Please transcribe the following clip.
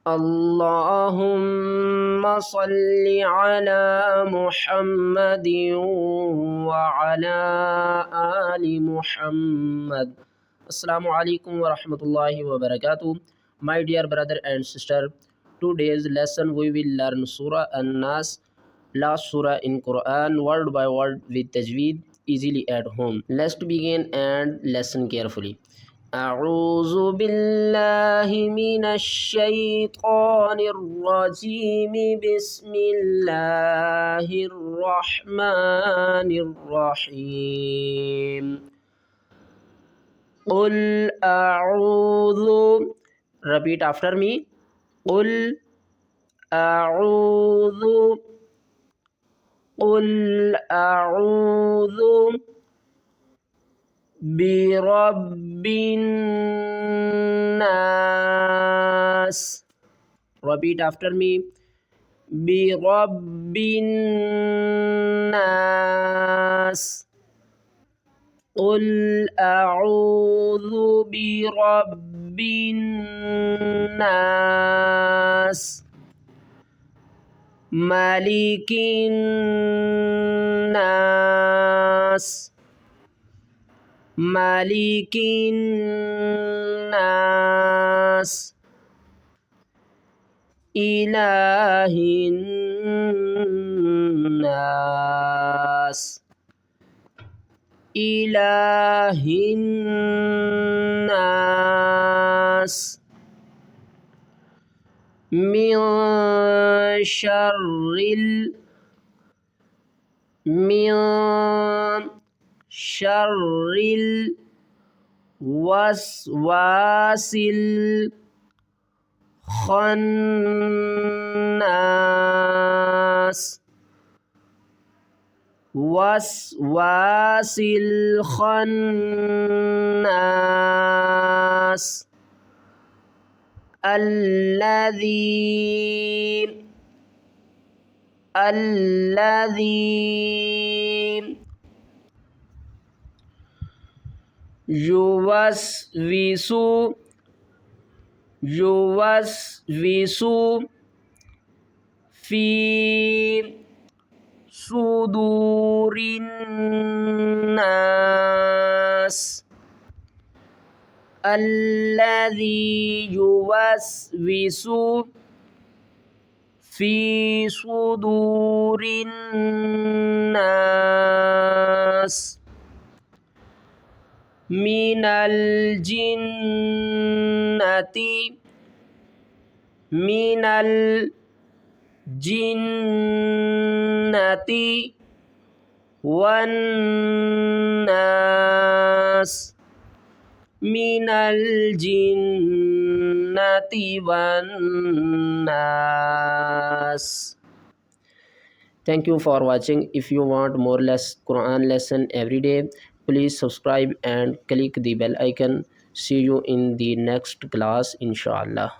اللهم صل على محمد وعلى آل محمد. Assalamu alaikum wa rahmatullahi wa barakatuh. My dear brother and sister, today's lesson we will learn Surah An-Nas, last surah in Quran, word by word with tajweed, easily at home. Let's begin and listen carefully. أعوذ بالله من الشيطان الرجيم. بسم الله الرحمن الرحيم. قل أعوذ. Repeat after me. قل أعوذ. قل أعوذ برب الناس. Repeat after me. برب الناس. قل أعوذ برب الناس. ملك الناس. ملك الناس. إله الناس. إله الناس. من شر الوسواس الخناس. وسواس الخناس. الذي يوسوس في صدور الناس. الذي يوسوس في صدور الناس من الجنة والناس. من الجنة والناس. Thank you for watching. If you want more Quran lesson every day, please subscribe and click the bell icon. See you in the next class, inshallah.